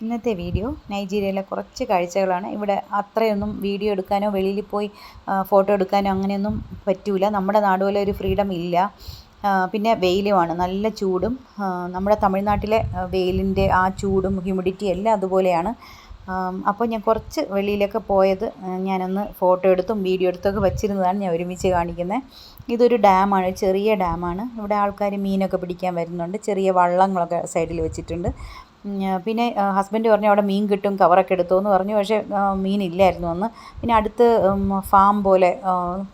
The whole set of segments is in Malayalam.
ഇന്നത്തെ വീഡിയോ നൈജീരിയയിലെ കുറച്ച് കാഴ്ചകളാണ്. ഇവിടെ അത്രയൊന്നും വീഡിയോ എടുക്കാനോ വെളിയിൽ പോയി ഫോട്ടോ എടുക്കാനോ അങ്ങനെയൊന്നും പറ്റില്ല. നമ്മുടെ നാട് പോലെ ഒരു ഫ്രീഡം ഇല്ല. പിന്നെ വെയിലുമാണ്, നല്ല ചൂടും. നമ്മുടെ തമിഴ്നാട്ടിലെ വെയിലിൻ്റെ ആ ചൂടും ഹ്യൂമിഡിറ്റി എല്ലാം അതുപോലെയാണ്. അപ്പോൾ ഞാൻ കുറച്ച് വെളിയിലൊക്കെ പോയത് ഞാനൊന്ന് ഫോട്ടോ എടുത്തും വീഡിയോ എടുത്തൊക്കെ വച്ചിരുന്നതാണ് ഞാൻ ഒരുമിച്ച് കാണിക്കുന്നത്. ഇതൊരു ഡാമാണ്, ചെറിയ ഡാമാണ്. ഇവിടെ ആൾക്കാർ മീനൊക്കെ പിടിക്കാൻ വരുന്നുണ്ട്. ചെറിയ വള്ളങ്ങളൊക്കെ സൈഡിൽ വെച്ചിട്ടുണ്ട്. പിന്നെ ഹസ്ബൻഡ് പറഞ്ഞു അവിടെ മീൻ കിട്ടും, കവറൊക്കെ എടുത്തോ എന്ന് പറഞ്ഞു. പക്ഷേ മീനില്ലായിരുന്നു അന്ന്. പിന്നെ അടുത്ത് ഫാം പോലെ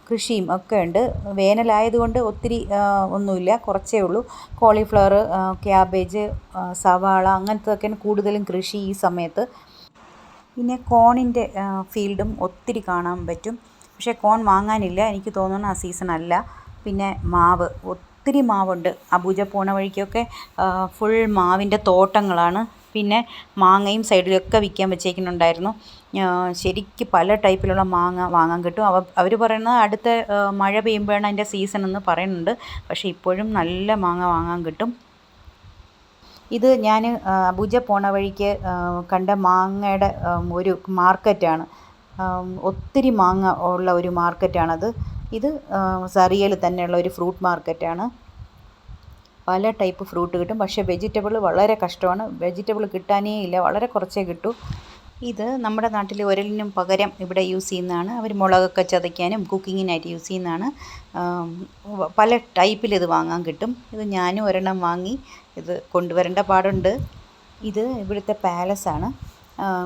കൃഷിയും ഒക്കെ ഉണ്ട്. വേനലായതുകൊണ്ട് ഒത്തിരി ഒന്നുമില്ല, കുറച്ചേ ഉള്ളൂ. കോളിഫ്ലവർ, ക്യാബേജ്, സവാള അങ്ങനത്തെയൊക്കെയാണ് കൂടുതലും കൃഷി ഈ സമയത്ത്. പിന്നെ കോണിൻ്റെ ഫീൽഡും ഒത്തിരി കാണാൻ പറ്റും. പക്ഷേ കോൺ വാങ്ങാനില്ല, എനിക്ക് തോന്നുന്നു ആ സീസൺ അല്ല. പിന്നെ മാവ്, ഒത്തിരി മാവുണ്ട്. അബൂജ പോണ വഴിക്കൊക്കെ ഫുൾ മാവിൻ്റെ തോട്ടങ്ങളാണ്. പിന്നെ മാങ്ങയും സൈഡിലൊക്കെ വിൽക്കാൻ വെച്ചേക്കുന്നുണ്ടായിരുന്നു. ശരിക്കും പല ടൈപ്പിലുള്ള മാങ്ങ വാങ്ങാൻ കിട്ടും. അവർ പറയുന്നത് അടുത്ത മഴ പെയ്യുമ്പോഴാണ് അതിൻ്റെ സീസൺ എന്ന് പറയുന്നുണ്ട്. പക്ഷേ ഇപ്പോഴും നല്ല മാങ്ങ വാങ്ങാൻ കിട്ടും. ഇത് ഞാൻ അബൂജ പോണ വഴിക്ക് കണ്ട മാങ്ങയുടെ ഒരു മാർക്കറ്റാണ്. ഒത്തിരി മാങ്ങ ഉള്ള ഒരു മാർക്കറ്റാണത്. ഇത് സറിയയിൽ തന്നെയുള്ള ഒരു ഫ്രൂട്ട് മാർക്കറ്റാണ്. പല ടൈപ്പ് ഫ്രൂട്ട് കിട്ടും. പക്ഷേ വെജിറ്റബിൾ വളരെ കഷ്ടമാണ്. വെജിറ്റബിൾ കിട്ടാനേ ഇല്ല, വളരെ കുറച്ചേ കിട്ടൂ. ഇത് നമ്മുടെ നാട്ടിൽ ഉരലിനും പകരം ഇവിടെ യൂസ് ചെയ്യുന്നതാണ്. അവർ മുളകൊക്കെ ചതയ്ക്കാനും കുക്കിങ്ങിനായിട്ട് യൂസ് ചെയ്യുന്നതാണ്. പല ടൈപ്പിൽ ഇത് വാങ്ങാൻ കിട്ടും. ഇത് ഞാനും ഒരെണ്ണം വാങ്ങി. ഇത് കൊണ്ടുവരേണ്ട പാടുണ്ട്. ഇത് ഇവിടുത്തെ പാലസാണ്.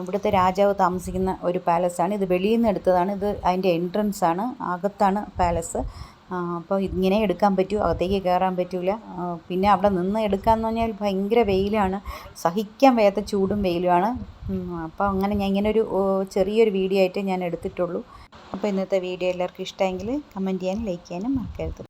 ഇവിടുത്തെ രാജാവ് താമസിക്കുന്ന ഒരു പാലസാണ്. ഇത് വെളിയിൽ നിന്ന് എടുത്തതാണ്. ഇത് അതിൻ്റെ എൻട്രൻസ് ആണ്, അകത്താണ് പാലസ്. അപ്പോൾ ഇങ്ങനെ എടുക്കാൻ പറ്റൂ, അകത്തേക്ക് കയറാൻ പറ്റില്ല. പിന്നെ അവിടെ നിന്ന് എടുക്കാമെന്ന് പറഞ്ഞാൽ ഭയങ്കര വെയിലാണ്, സഹിക്കാൻ വയ്യാത്ത ചൂടും വെയിലുമാണ്. അപ്പോൾ അങ്ങനെ ഞാൻ ഇങ്ങനെ ഒരു ചെറിയൊരു വീഡിയോ ആയിട്ട് ഞാൻ എടുത്തിട്ടുള്ളൂ. അപ്പോൾ ഇന്നത്തെ വീഡിയോ എല്ലാവർക്കും ഇഷ്ടമെങ്കിൽ കമൻറ്റ് ചെയ്യാനും ലൈക്ക് ചെയ്യാനും മറക്കരുത്.